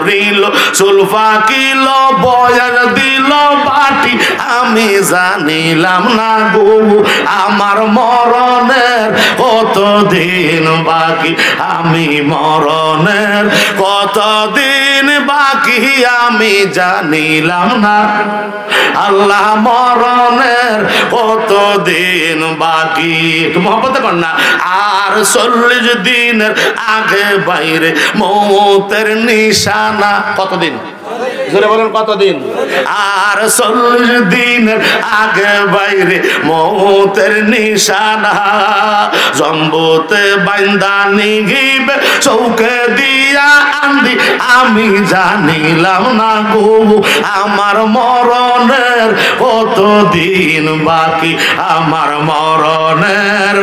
করিল চুল পাকিল বয়ার দিল বাটি আমি জানিলাম না গো আমার মরণের কতদিন বাকি আমি মরণের কতদিন বাকি আমি জানিলাম না আল্লাহ মরণের কতদিন বাকি একটু মহব্বত কর না আর 40 দিনের আগে বাইরে মৌতের নিশানা কতদিন জোরে বলেন কতদিন আর 40 দিনের আগে বাইরে মৌতের নিশানা জম্বুতে বাইন্দা নিগিবে চৌকে দিয়া আন্দি আমি জানিলাম না গো আমার মরণের কতদিন বাকি আমার মরণের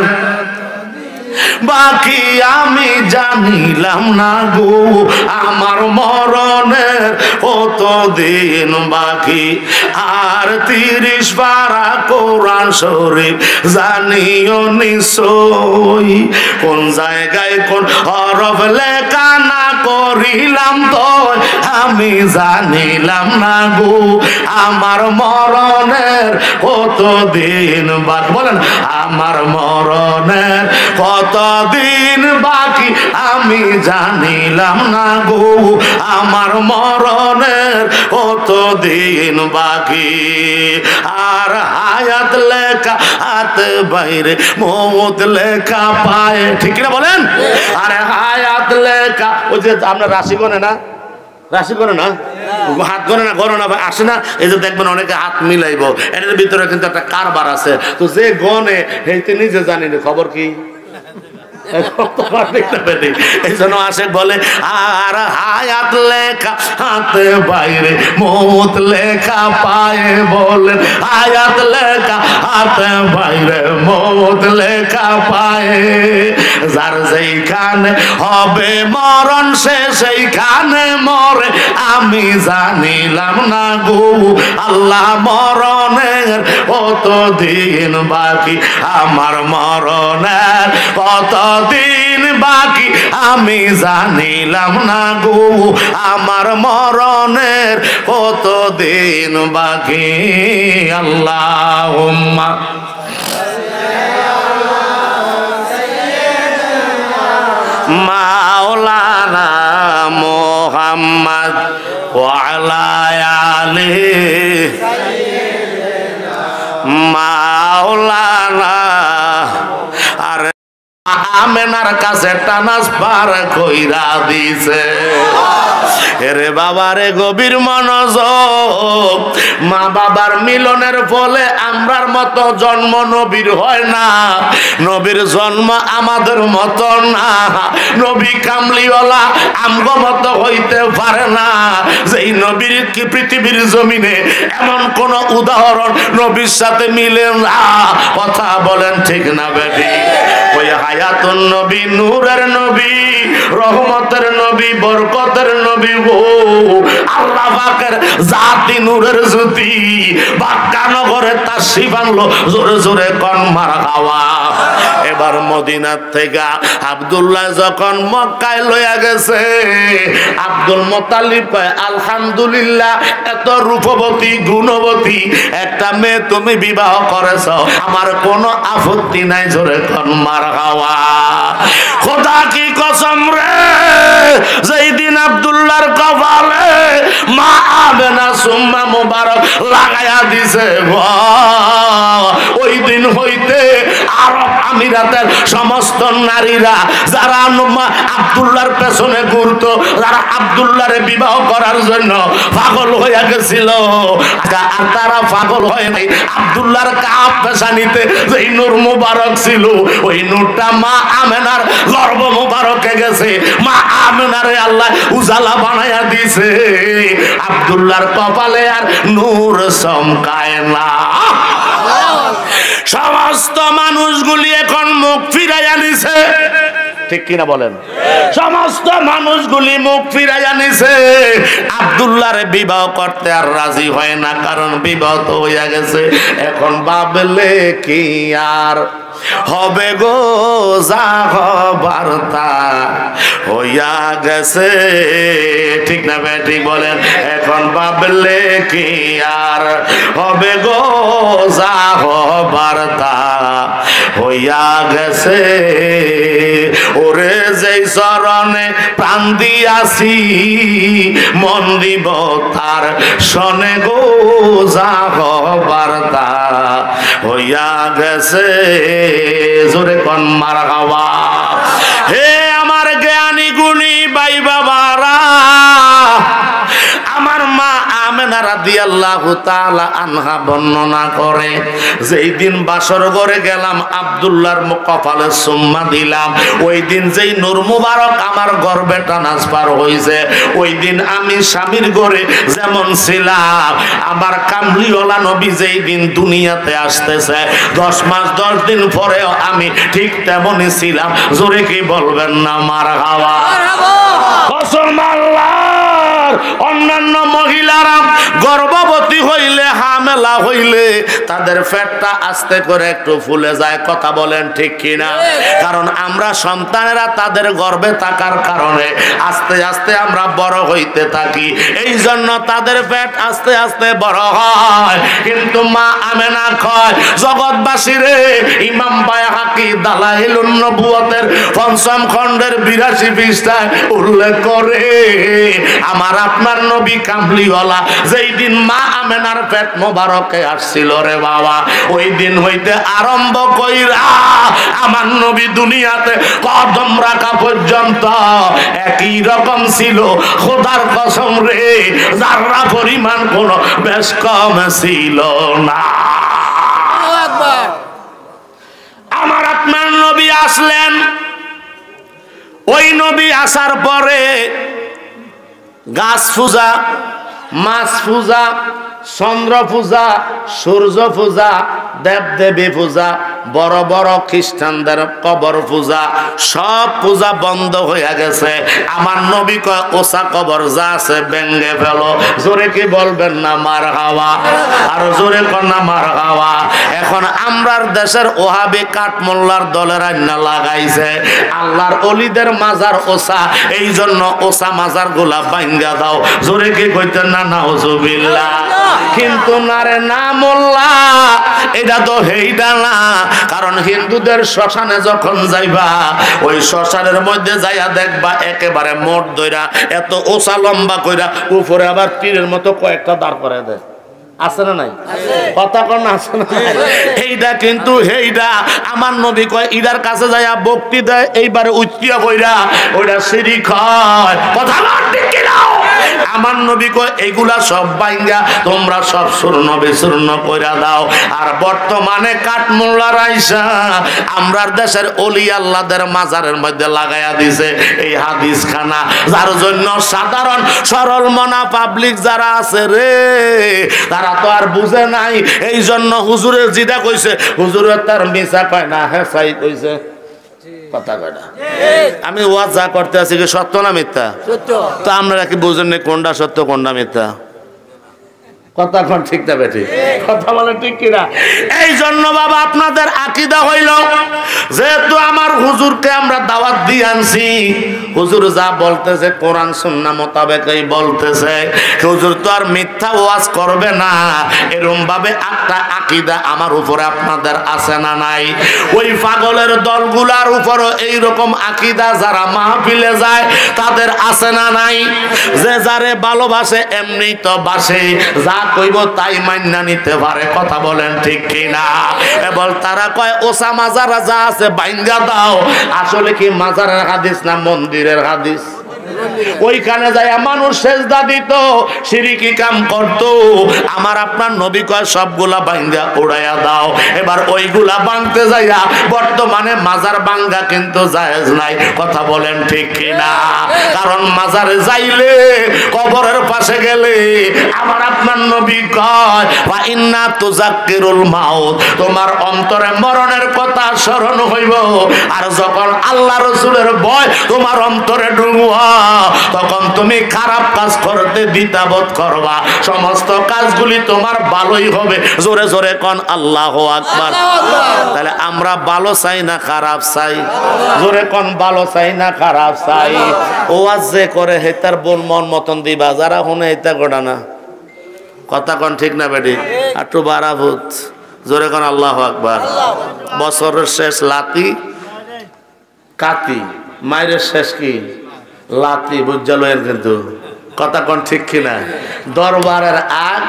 বাকি আমি জানিলাম না গো আমার মরণের কতদিন বাকি আর 30 পারা কোরআন শরীফ জানিও নিশ্চয় কোন জায়গায় কোন হরফ লেখা না করিলাম তো আমি জানিলাম না গো আমার মরণের কতদিন বাকি বলেন আমার মরণের কতদিন বাকি আমি জানিলাম না গো আমার মরণের কতদিন বাকি আর হায়াত লেখা হাত বাইরে মৌত লেখা পায়ে ঠিক না বলেন আরে হায়াত লেখা ওই যে আমরা রাশি গণে না রাশি করে না হাত গণে না গণনা আসে না এই যে দেখবেন অনেকে হাত মিলাইব এটার ভিতরে কিন্তু একটা কারবার আছে তো যে গণে হেইতে নিজে জানি না খবর কি এই জন্য আসে বলে আর হায়াত লেখা হাতে বাইরে মৌত লেখা পায়ে বলেন হায়াত লেখা হাতে বাইরে মৌত লেখা পায়ে যার যেইখানে হবে মরণ সে সেইখানে মরে আমি জানিলাম না গো আল্লাহ মরণের কতদিন বাকি আমার মরণের কতদিন বাকি আমি জানিলাম না গো আমার মরণের কতদিন বাকি আল্লাহুম্মা মাওলানা মুহাম্মদ ওয়া আলা আলিহি মাওলানা আর আমেনার কাছে ট্রান্সফার কইরা দিছে এরে বাবারে গভীর মনোযোগ মা বাবার মিলনের ফলে আমরার মতো জন্ম নবীর হয় না নবীর জন্ম আমাদের মতো না নবী কামলিওয়ালা আমগো মতো হইতে পারে না যেই নবীর কি পৃথিবীর জমিনে এমন কোন উদাহরণ নবীর সাথে মিলে না কথা বলেন ঠিক না বেটি ওই হায়াতুন নবী নূরের নবী রহমতের নবী বরকতের নবী গো আল্লাহ পাকের জাতি নূরের জ্যোতি বাক্কা নগরে তাশরীফ আনলো জোরে জোরে কোন মারহাবা এবার মদিনার থেকে আব্দুল্লাহ যখন মক্কায় লইয়া গেছে আব্দুল মুত্তালিব কয় আলহামদুলিল্লাহ এত রূপবতী গুণবতী একটা মেয়ে তুমি বিবাহ করেছো আমার কোনো আপত্তি নাই জোরে কোন মারহাবা খোদা কি কসম রে যেই দিন আব্দুল্লাহর কপালে মা আমেনা সুম্মা মুবারক লাগায়া দিছে ওই দিন হইতে আরব আমিরাতের সমস্ত নারীরা যারা আব্দুল্লাহর পেছনে ঘুরতো যারা আব্দুল্লাহরে বিবাহ করার জন্য পাগল হইয়া গেছিল আর তারা পাগল হয় নাই আব্দুল্লাহর কাপ পেশানিতে যেই নূর মুবারক ছিল ওই নূরটা মা আমেনার গর্ভ মুবারকে গেছে মা আমেনারে আল্লাহ উজালা বানায়া দিছে আব্দুল্লাহর কপালে আর নূর চমকায় না সমস্ত মানুষগুলি এখন মুখ ফিরাইয়া নিছে ঠিক কিনা বলেন সমস্ত মানুষগুলি মুখ ফিরাইয়া নিছে আব্দুল্লাহরে বিবাহ করতে আর রাজি হয় না কারণ বিবাহ তো হইয়া গেছে এখন ভাবলে কি আর হবে গো যা হবার তা হইয়া গেছে। ঠিক না ভাই? ঠিক বলেন। এখন ভাবলে কি আর হবে গো যা হবার তা হইয়া গেছে। ওরে যেই চরণে প্রাণ দিয়াছি মন দিব তার শনে গো যা হবার তা হইয়া গেছে। জোরে কোন মারহাবা। হে আমার জ্ঞানী গুণী ভাই বাবারা, আমার মা আমেনা রাদিয়াল্লাহু তাআলা আনহা বর্ণনা করে, যেই দিন বাসর ঘরে গেলাম আব্দুল্লাহর কপালে সুম্মা দিলাম, ওই দিন যেই নূর মুবারক আমার গর্ভে ট্রান্সফার হইছে, ওই দিন আমি স্বামীর ঘরে যেমন ছিলাম, আমার কামলিওয়ালা নবী যেই দিন দুনিয়াতে আসতেছে 10 মাস 10 দিন পরেও আমি ঠিক তেমনই ছিলাম। জোরে কি বলবেন না মারহাবা? কসম আল্লাহর, অন্যান্য মহিলারা গর্ভবতী হইলে হামেলা হইলে তাদের পেটটা আস্তে করে একটু ফুলে যায়। কথা বলেন ঠিক কিনা? কারণ আমরা সন্তানেরা তাদের গর্ভে থাকার কারণে আস্তে আস্তে আমরা বড় হইতে থাকি, এই জন্য তাদের পেট আস্তে আস্তে বড় হয়। কিন্তু মা আমেনা কয়, জগৎবাসী রে, ইমাম বাইহাকি দালাইলুন নবুয়তের 5ম খণ্ডের 82 পৃষ্ঠায় উল্লেখ করে, আমার আপনার নবী কামলিওয়ালা যেই দিন মা আমেনার পেট মোবারকে আসছিল রে বাবা, ওই দিন হইতে আরম্ভ কইরা আমার নবী দুনিয়াতে কদম রাখা পর্যন্ত একই রকম ছিল। খোদার কসম রে, যারা পরিমাণ কোনো বেশ কম ছিল না। আমার আপনার নবী আসলেন, ওই নবী আসার পরে গাছ পূজা, মাছ পূজা, চন্দ্র পূজা, সূর্য পূজা, দেবদেবী পূজা, বড় বড় খ্রিস্টানদের কবর পূজা, সব পূজা বন্ধ হয়ে গেছে। আমার নবী কয়, ওসা কবর যা আছে ভেঙে ফেলো। জোরে কি বলবেন না মারহাবা? আর জোরে কর না মারহাবা। এখন আমরার দেশের ওহাবি কাঠমোল্লার দলের আইনা লাগাইছে আল্লাহর অলিদের মাজার ওসা, এই জন্য ওসা মাজার গুলা ভাঙ্গা দাও। জোরে কি কইতেন না নাউজুবিল্লাহ? কিন্তু না রে না মোল্লা, এটা তো হেইডা না। কারণ হিন্দুদের শ্মশানে যখন যাইবা, ওই শ্মশানের মধ্যে যাইয়া দেখবা একেবারে মোট দইরা এত ওসা লম্বা কইরা উপরে আবার তীরের মতো কয়েকটা দাঁড় করে দেয়। আছে না নাই? কথা কন আছে না? এইটা কিন্তু হেইডা আমার নবী কয়, ইদার কাছে যাইয়া ভক্তি দেয়, এইবারে উচ্চিয়া বইরা ওইটা শিরিক হয়। কথা না ঠিক কি না? আমার নবী কয়, এইগুলা সব বাইঙ্গা তোমরা সব চূর্ণ বিচূর্ণ কইরা দাও। আর বর্তমানে কাঠমোল্লার আইসা আমরার দেশের অলি আল্লাহদের মাজারের মধ্যে লাগাইয়া দিছে এই হাদিস খানা, যার জন্য সাধারণ সরল মনা পাবলিক যারা আছে রে, তারা তো আর বুঝে নাই। এই জন্য হুজুরের জিদা কইছে, হুজুরের তার মিছা কয় না, হ্যাঁ সাই কইছে। কথা কয় না? আমি ওয়াজ যা করতে আছি কি সত্য না মিথ্যা? সত্য। তো আপনারা কি বুঝেন না কোনটা সত্য কোনটা মিথ্যা? কথা কোন ঠিক না বেঠিক? কথা বলে ঠিক কিনা? এই জন্য বাবা আপনাদের আকীদা হইল, যেহেতু আমার হুজুরকে আমরা দাওয়াত দিয়ে আনছি, হুজুর যা বলতেছে কোরআন সুন্নাহ মোতাবেকই বলতেছে, হুজুর তো আর মিথ্যা ওয়াজ করবে না, এরকম ভাবে একটা আকীদা আমার উপরে আপনাদের আছে না নাই? ওই পাগলের দলগুলার উপরও এইরকম আকীদা যারা মাহফিলে যায় তাদের আছে না নাই? যে যারে ভালোবাসে এমনি তো বাসে, যা কইব তাই মান্না নিতে পারে। কথা বলেন ঠিক কিনা? এবার তারা কয় ওসা মাজার যা আছে ভাঙ্গা দাও। আসলে কি মাজারের হাদিস না মন্দিরের হাদিস? ওইখানে যায় মানুষ সেজদা দিত, শিরকি কাম করত। আমার আপনার নবী কয় সবগুলা ভাঙ্গা উড়াইয়া দাও। এবার ওইগুলা ভাঙতে যাইয়া বর্তমানে মাজার ভাঙ্গা কিন্তু জায়েজ নাই। কথা বলেন ঠিক কিনা? কারণ মাজারে যাইলে, কবরের পাশে গেলে আমার আপনার নবী কয় ওয়া ইন্না তুযাক্কিরুল মাউত, তোমার অন্তরে মরণের কথা স্মরণ হইব। আর যখন আল্লাহ রাসূলের ভয় তোমার অন্তরে ঢুকবে, তখন তুমি খারাপ কাজ করতে দ্বিধাবোধ করবা, সমস্ত কাজগুলি তোমার ভালোই হবে। জোরে জোরে কোন আল্লাহু আকবার। তাহলে আমরা ভালো চাই না খারাপ চাই? জোরে কোন ভালো চাই না খারাপ চাই? ওয়াজ যে করে হেতার বোন মন মতন দিবা, যারা শুনে হেতা গোড়া না। কথা কোন ঠিক না বেটি? একটু বাড়া ভূত। জোরে কোন আল্লাহু আকবার। বছরের শেষ লাতি কাতি, মায়ের শেষ কি লাতি, বুঝালেন কিন্তু। কথা কোন ঠিক কিনা? দরবারের আগ,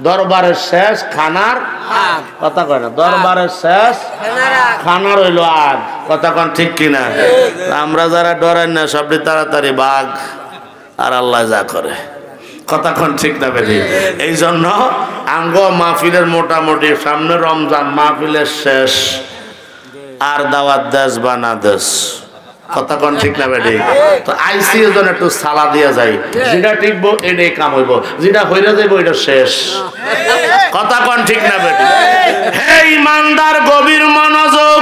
দরবারের শেষ খানার কথা কয় না, দরবারের শেষ খানার হইলো আগ। কথা কোন ঠিক কিনা? আমরা যারা ডরেন না সবটি তাড়াতাড়ি বাঘ, আর আল্লাহ যা করে। কথা কোন ঠিক না বেটি? এই জন্য আঙ্গ মাহফিলের মোটামুটি সামনে রমজান, মাহফিলের শেষ, আর দাওয়াত দেশ বা না দেশ। কথা কোন ঠিক না বেটি? তো আইসি এর জন্য একটু সালা দিয়া যায়, যেটা টিকবো এটাই কাম হইব, যেটা হইরা যাইব এটা শেষ। কথা কোন ঠিক না বেটি? হে ইমানদার, গভীর মনোযোগ।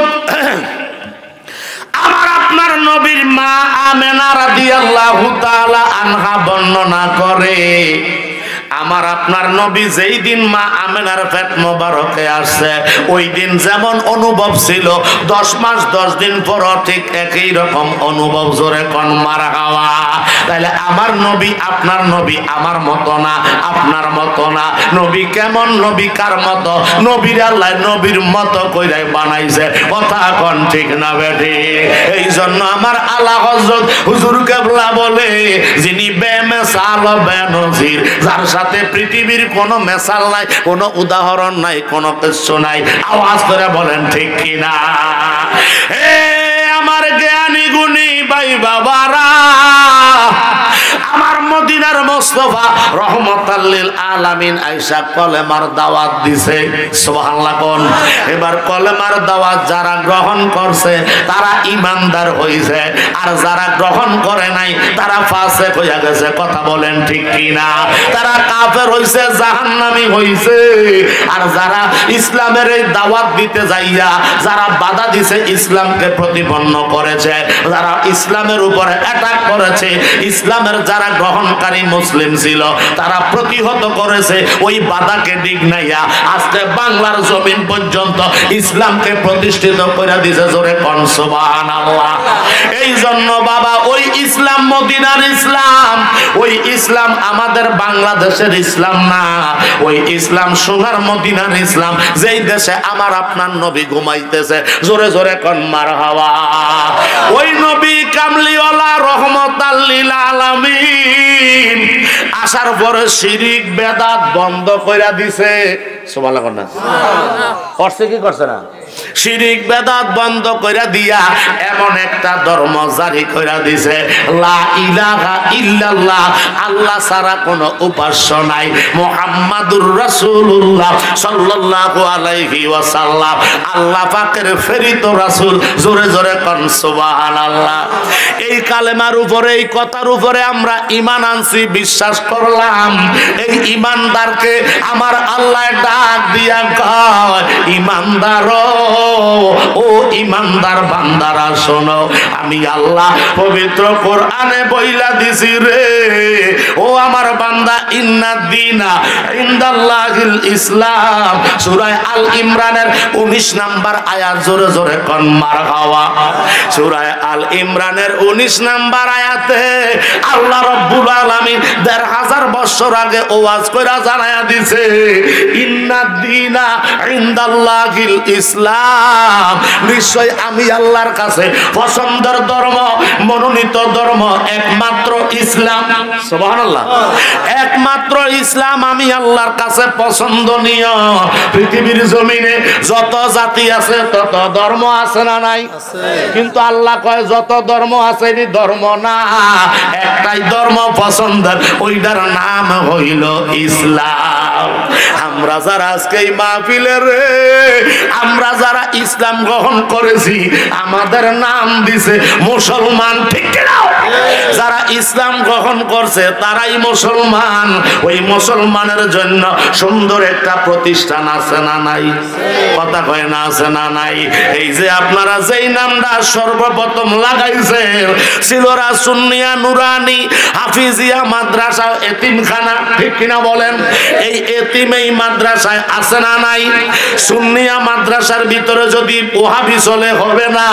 আমার আপনার নবীর মা আমেনা রাদিয়াল্লাহু তাআলা আনহা বর্ণনা করে, আমার আপনার নবী যেই দিন মা আমেনার পেট মোবারকে আসছে, ওই দিন যেমন অনুভব ছিল 10 মাস 10 দিন পর ঠিক একই রকম অনুভব। জোরে কোন মারহাবা। তাহলে আমার নবী আপনার নবী আমার মতো না, আপনার মতো না। নবী কেমন, নবী কার মতো? নবীর আল্লাহ নবীর মতো কইরাই বানাইছে। কথা কোন ঠিক না বেটি? এই জন্য আমার আলা হযরত হুজুর কেবলা বলে, যিনি বেমিসাল বেনজির, যার সাথে পৃথিবীর কোনো মেসাল নাই, কোনো উদাহরণ নাই, কোনো কিছু নাই। আওয়াজ করে বলেন ঠিক কিনা? হে আমার জ্ঞানী গুণী ভাই বাবারা, আমার মদিনার মুস্তাফা রহমাতাল লিল আলামিন আয়েশা কলেমার দাওয়াত দিছে। সুবহানাল্লাহ কোন। এবার কলেমার দাওয়াত যারা গ্রহণ করছে তারা ঈমানদার হইছে, আর যারা গ্রহণ করে নাই তারা ফাসিক হইয়া গেছে। কথা বলেন ঠিক কিনা? তারা কাফের হইছে, জাহান্নামী হইছে। আর যারা ইসলামের এই দাওয়াত দিতে যাইয়া যারা বাধা দিছে, ইসলামকে প্রতিপন্ন করেছে, যারা ইসলামের উপরে অ্যাটাক করেছে, ইসলামের যারা গ্রহণকারী মুসলিম ছিল তারা প্রতিহত করেছে, ওই বাধাকে ডিগনাইয়া আজকে বাংলার জমিন পর্যন্ত ইসলামকে প্রতিষ্ঠিত করে দিয়েছে। জোরে কোন সুবহানাল্লাহ। এই জন্য বাবা, ওই ইসলাম মদিনার ইসলাম, ওই ইসলাম আমাদের বাংলাদেশের ইসলাম না, ওই ইসলাম সোনার মদিনার ইসলাম, যেই দেশে আমার আপনার নবী ঘুমাইতেছে। জোরে জোরে কোন মারহাবা। ওই নবী কামলিওয়ালা রহমাতাল লিল আলামিন আসার পরে শিরিক বেদাত বন্ধ কইরা দিছে। সুবহানাল্লাহ কোন না? করছে কি করছে না? শিরিক বেদাত বন্ধ কইরা দিয়া এমন একটা ধর্ম জারি কইরা দিছে, লা ইলাহা ইল্লাল্লাহ, আল্লাহ ছাড়া কোনো উপাস্য নাই, মুহাম্মাদুর রাসূলুল্লাহ সাল্লাল্লাহু আলাইহি ওয়াসাল্লাম আল্লাহ পাকের প্রেরিত রাসূল। জোরে জোরে কোন সুবহানাল্লাহ। এই কালেমার উপরে, এই কথার উপরে আমরা ঈমান আনছি, বিশ্বাস করলাম। এই ঈমানদারকে আমার আল্লাহ ডাক দিয়া কয়, ঈমানদার ও ঈমানদার বান্দারা শোনো, আমি আল্লাহ পবিত্র কোরআনে বইলা দিছি রে, ও আমার বান্দা, ইন্নাদ দীনা ইনদাল্লাহিল ইসলাম। সূরা আল ইমরানের 19 নাম্বার আয়াত। জোরে জোরে কোন মারহাবা। সূরা আল ইমরানের 19 নাম্বার আয়াতে আল্লাহ রাব্বুল আলামিন ১৫০০ বছর আগে ওয়াজ কইরা জানায়া দিছে, ইন্নাদ দীনা ইনদাল্লাহিল ইসলাম, নিশ্চয় আমি আল্লাহর কাছে পছন্দের ধর্ম, মনোনীত ধর্ম একমাত্র ইসলাম। সুবহানাল্লাহ। একমাত্র ইসলাম আমি আল্লাহর কাছে পছন্দনীয়। পৃথিবীর জমিনে যত জাতি আছে তত ধর্ম আছে না নাই? কিন্তু আল্লাহ কয় যত ধর্ম আছে এই ধর্ম না, একটাই ধর্ম পছন্দের, ওইটার নাম হইল ইসলাম। আমরা যারা আজকে এই মাহফিলের, আমরা যারা ইসলাম গ্রহণ করেছি, আমাদের নাম দিছে মুসলমান। ঠিক না? যারা ইসলাম গ্রহণ করছে তারাই মুসলমান। ওই মুসলমানের জন্য সুন্দর একটা প্রতিষ্ঠান আছে না নাই? কথা কয় না আছে না নাই? এই যে আপনারা যেই নামটা সর্বপ্রথম লাগাইছেন সিলোরা সুন্নিয়া নুরানি হাফিজিয়া মাদ্রাসা এতিমখানা, ঠিক কিনা বলেন? এই এতিম এই মাদ্রাসায় আছে না নাই? সুন্নিয়া মাদ্রাসার ভিতরে যদি ওহাবি চলে হবে না,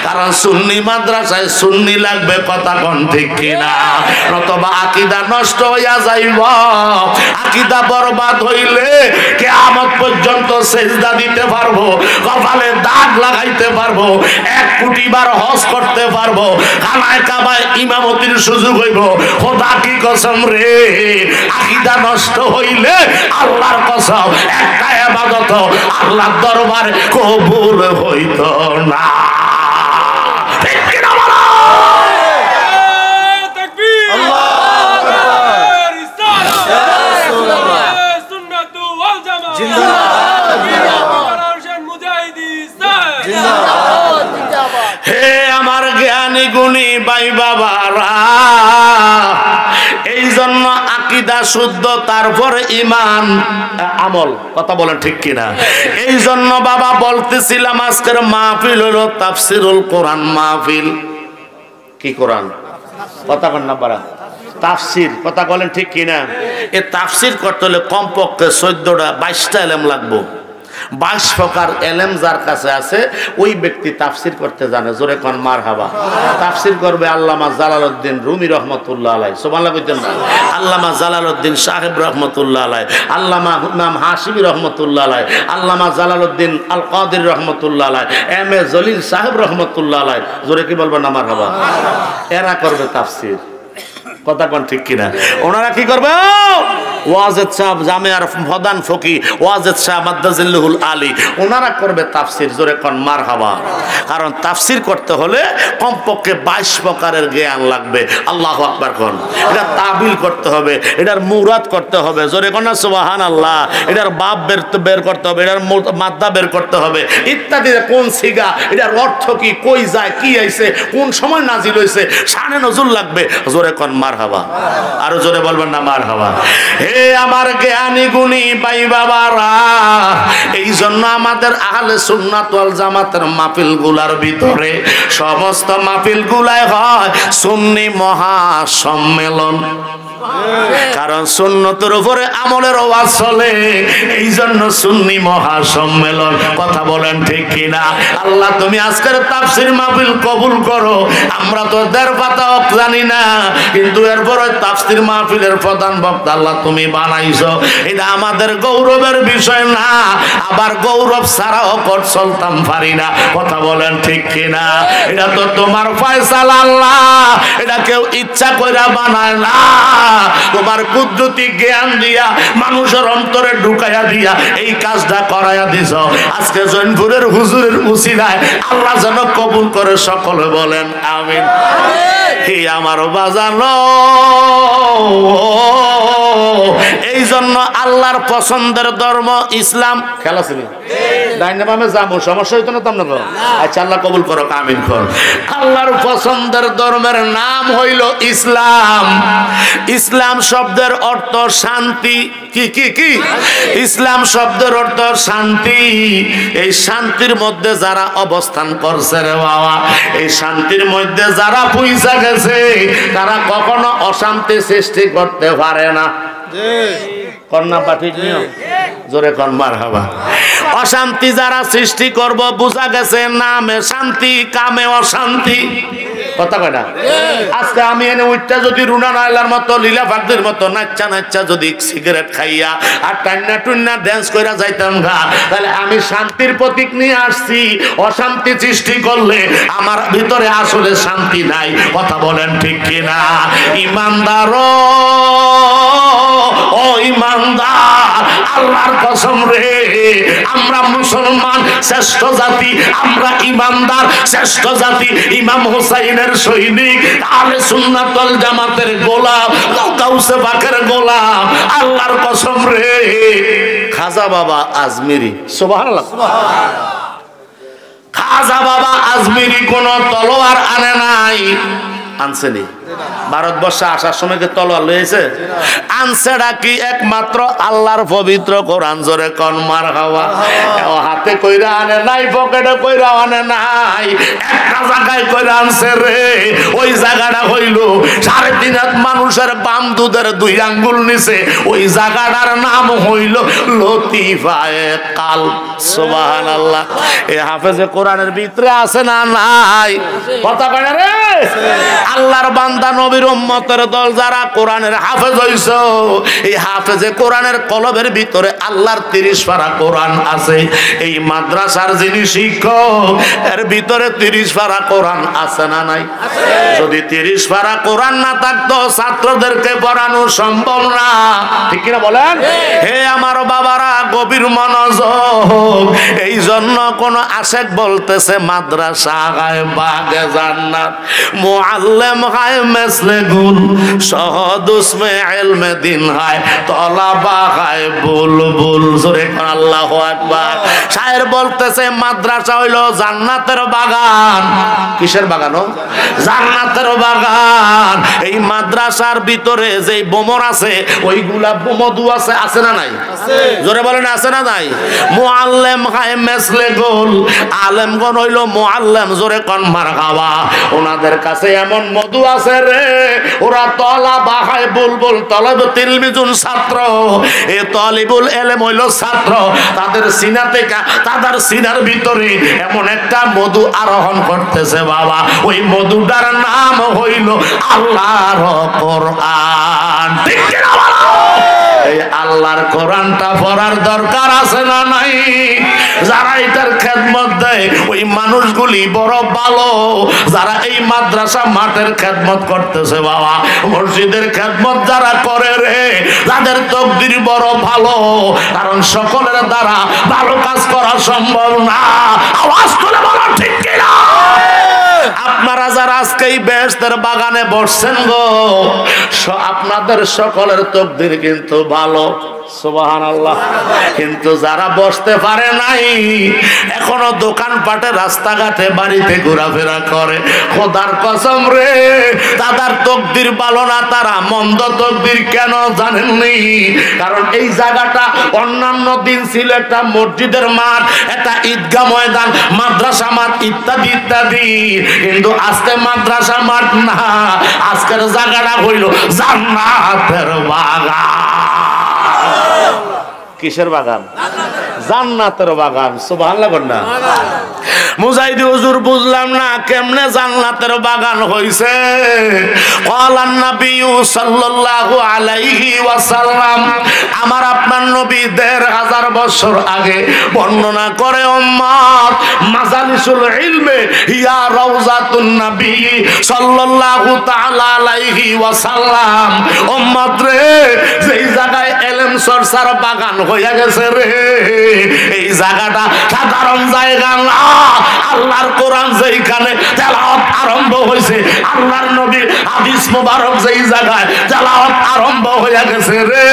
কারণ সুন্নি মাদ্রাসায় সুন্নি লাগবে, কথা কোন ঠিক কিনা? নতুবা আকীদা নষ্ট হইয়া যাইব। আকীদা বরবাদ হইলে কিয়ামত পর্যন্ত সিজদা দিতে পারবো, কপালে দাগ লাগাইতে পারবো, 1 কোটি বার হজ করতে পারবো, খানায় কাবায় ইমামতির সুযোগ হইব। খোদা কি কসম রে, আকীদা নষ্ট হইলে আল্লাহর কসম একটা ইবাদত আল্লাহর দরবারে কবুল হইত না। ঠিক কিনা বলো? হে আমার জ্ঞানী গুণী ভাই বাবারা, এই জন্য আকীদা শুদ্ধ, তারপর ঈমান আমল, কথা বলেন ঠিক কিনা? এই জন্য বাবা বলতেছিলাম আজকের মাহফিল হলো তাফসিরুল কোরআন মাহফিল। কি কোরআন? কথা বলেন না বারা, তাফসির, কথা বলেন ঠিক কিনা? এই তাফসির করতে হলে কমপক্ষে 14টা 22টা এলেম লাগবো। 22 প্রকার এলেম যার কাছে আছে ওই ব্যক্তি তাফসির করতে জানে। জোরে কোন মারহাবা। তাফসির করবে আল্লামা জালালউদ্দিন রুমি রহমতুল্লাহ আলাইহি, সুবহানাল্লাহ কইতেন না? আল্লামা জালালউদ্দিন সাহেব রহমতুল্লাহ আলাইহি, আল্লামা ইমাম হাশিমি রহমতুল্লাহ আলাইহি, আল্লামা জালালউদ্দিন আল কাদির রহমতুল্লাহ আলাইহি, এম এ জলিল সাহেব রহমতুল্লাহ আলাইহি। জোরে কি বলবেন না মারহাবা? এরা করবে তাফসির, কথা কোন ঠিক কিনা? ওনারা কি করবে? ওয়াজেদ সাহেব জামিয়ার প্রধান ফকি ওয়াজেদ সাহেব মাদ্দাজিল্লুহুল আলী, ওনারা করবে তাফসির। জোরে কোন মারহাবা। কারণ তাফসির করতে হলে কমপক্ষে 22 প্রকারের জ্ঞান লাগবে। আল্লাহু আকবার কোন। এটা তাবিল করতে হবে, এটার মুরাদ করতে হবে। জোরে কোন সুবহানাল্লাহ। এটার বাপ বের করতে হবে, এটার মাদ্দা বের করতে হবে, ইত্যাদি। কোন সিগা, এটার অর্থ কি, কই যায়, কি আইছে, কোন সময় নাজিল হইছে, শানে নজুল লাগবে। জোরে কোন মারহাবা। আরো জোরে বলবেন না মারহাবা। হে আমার জ্ঞানী গুণী ভাই বাবারা, এই জন্য আমাদের আহলে সুন্নাত ওয়াল জামাতের মাহফিল গুলার ভিতরে সমস্ত মাহফিল গুলাই হয় সুন্নি মহাসম্মেলন। কারণ সুন্নতের উপরে আমলের ওয়াজ চলে, এই জন্য সুন্নি মহাসম্মেলন। কথা বলেন ঠিক কিনা? আল্লাহ তুমি আজকের তাফসীর মাহফিল কবুল করো। আমরা তো 1.5 পাতা জানি না, কিন্তু এরপরে তাফসীর মাহফিলের প্রধান বক্তা আল্লাহ তুমি বানাইছো। এটা আমাদের গৌরবের বিষয় না, আবার গৌরব ছাড়াও পথ চলতাম পারি না। কথা বলেন ঠিক কিনা? এটা তো তোমার ফয়সালা আল্লাহ, এটা কেউ ইচ্ছা কইরা বানায় না। তোমার কুদরতি জ্ঞান দিয়া মানুষের অন্তরে ঢুকাইয়া দিয়া এই কাজটা করাইয়া দিছ। আজকে জৈনপুরের হুজুরের উসিলায় আল্লাহ যেন কবুল করে, সকলে বলেন আমিন। হে আমার বাজানো, এই জন্য আল্লাহর পছন্দের ধর্ম ইসলাম। খেলা ছিল ডাইনামামে যাবো, সমস্যা হইতো না তো আপনার? আচ্ছা, আল্লাহ কবুল করো, আমিন কর। আল্লাহর পছন্দের ধর্মের নাম হইল ইসলাম। ইসলাম শব্দের অর্থ শান্তি। কি কি কি? ইসলাম শব্দের অর্থ শান্তি। এই শান্তির মধ্যে যারা অবস্থান করছে রে বাবা, এই শান্তির মধ্যে যারা পয়সা গেছে, তারা কখনো অশান্তি সৃষ্টি করতে পারে না। কন্যা পাঠিক নিয়ম, জোরে কন মারহাবা। অশান্তি যারা সৃষ্টি করব, বোঝা গেছে নামে শান্তি, কামে অশান্তি। কথা কয় না? আজকে আমি এনে উঠটা যদি রুনা নাইলার মতো, লীলা ভাগদের মতো নাচ্চা নাচ্চা যদি সিগারেট খাইয়া আর টান্না টুন্না ড্যান্স কইরা যাইতাম গা, তাহলে আমি শান্তির প্রতীক নিয়ে আসছি। অশান্তি সৃষ্টি করলে আমার ভিতরে আসলে শান্তি নাই। কথা বলেন ঠিক কিনা? ইমানদার, ও ইমানদার, আল্লাহর কসম রে, আমরা মুসলমান শ্রেষ্ঠ জাতি, আমরা ইমানদার শ্রেষ্ঠ জাতি। ইমাম হুসাইনের সৈনিক, আহলে সুন্নাত ওয়াল জামাতের গোলাম, গাউসে পাকের গোলাম। আল্লাহর কসম রে, খাজা বাবা আজমিরি, সুবহানাল্লাহ, খাজা বাবা আজমিরি কোন তলোয়ার আনে নাই, আনছেনি? ভারতবর্ষে আসার সময় কি তলোয়ার লইছে? আনছেটা কি একমাত্র আল্লাহর পবিত্র কোরআন। জোরে কোন মারহাবা। হাতে কইরা আনে নাই, পকেটে কইরা আনে নাই, একটা জায়গায় কইরা আনছে রে। ওই জায়গাটা হইল 3.5 হাত মানুষের বাম দুধের 2 আঙ্গুল নিচে। ওই জায়গাটার নাম হইল লতিফায়ে কাল। সুবহানাল্লাহ। এই হাফেজে কোরআনের ভিতরে আছে না নাই? কথা কয় না রে? আল্লাহর বান্দা নবীর উম্মতের দল যারা কোরআনের হাফেজ হইছো, এই হাফেজে কোরআনের কলবের ভিতরে আল্লাহর 30 পারা কোরআন আছে। এই মাদ্রাসার যিনি শিক্ষক, এর ভিতরে 30 পারা কোরআন আছে না নাই? যদি 30 পারা কোরআন না থাকতো ছাত্রদেরকে পড়ানো সম্ভব না। ঠিক কিনা বলেন? হে আমার বাবারা, গভীর মনোযোগ। এই জন্য কোন আশেক বলতেছে মাদ্রাসা গায়ে বাগে জান্নাত, মুআল্লিম গায়ে মেসলে গুল, শহদুস মে ইলমে দিন হয়, তলাবা গায়ে বুলবুল। জোরে আল্লাহু আকবার। শায়ের বলতেছে মাদ্রাসা হইলো জান্নাতের বাগান। কিসের বাগান? জান্নাতের বাগান। এই মাদ্রাসার ভিতরে যে বোমর আছে, ওইগুলা মধু আছে, আছে না নাই? জোরে বলেন আছে না নাই? মুআল্লিম গায়ে মেসলে গুল, আলেমগণ হইলো মুআল্লিম। জোরে কোন মারহাবা। ওনাদের কাছে এমন মধু আছে রে, ওরা তলা বাহায় বুলবুল, তলব তিলমিজুন ছাত্র। এই তলিবুল এলেম হইল ছাত্র। তাদের সিনা থেকে, তাদের সিনার ভিতরে এমন একটা মধু আরোহণ করতেছে বাবা। ওই মধুটার নাম হইল আল্লাহর কোরআন। ঠিক কি না বলো? এই আল্লাহর কোরআনটা পড়ার দরকার আছে না নাই? যারা এটার খেদমত দেয় ওই মানুষগুলি বড় ভালো। যারা এই মাদ্রাসা মাঠের খেদমত করতেছে বাবা, মসজিদের খেদমত যারা করে রে, তাদের তকদির বড় ভালো। কারণ সকলের দ্বারা ভালো কাজ করা সম্ভব না। আওয়াজ তুলে বলো ঠিক কিনা? আপনারা যারা আজকে এই বেহেশতের বাগানে বসছেন গো, আপনাদের সকলের তকদির কিন্তু ভালো। সুবহানাল্লাহ। কিন্তু যারা বসতে পারে নাই, এখনো দোকানপাটে, রাস্তাঘাটে, বাড়িতে ঘোরাফেরা করে, খোদার কসম রে, তাদের তকদির ভালো না। তারা মন্দ তকদির কেন জানেননি? কারণ এই জায়গাটা অন্যান্য দিন ছিল একটা মসজিদের মাঠ, একটা ঈদগাহ ময়দান, মাদ্রাসা মাঠ ইত্যাদি ইত্যাদি। কিন্তু আজকে মাদ্রাসা মাঠ না, আজকের জায়গাটা হইল জান্নাতের বাগান। কিসের বাগান? জান্নাতের বাগান। সুবহানাল্লাহ না? মুজাহিদ হুজুর বুঝলাম না কেমনে জান্নাতের বাগান হইছে। ক্বালান নবী সাল্লাল্লাহু আলাইহি ওয়াসাল্লাম, আমার আপনার নবী ১৫০০ বছর আগে বর্ণনা করে, উম্মত মাজালিসুল ইলমে ইয়া রাউজাতুন নবী সাল্লাল্লাহু তাআলা আলাইহি ওয়াসাল্লাম। উম্মত রে, যেই জায়গায় ইলম চর্চার বাগান হইয়া গেছে রে, এই জায়গাটা সাধারণ জায়গা না। আল্লাহর কোরআন যেইখানে তেলাওয়াত আরম্ভ হয়েছে, আল্লাহর নবীর হাদিস মোবারক যেই জায়গায় তেলাওয়াত আরম্ভ হয়ে গেছে রে,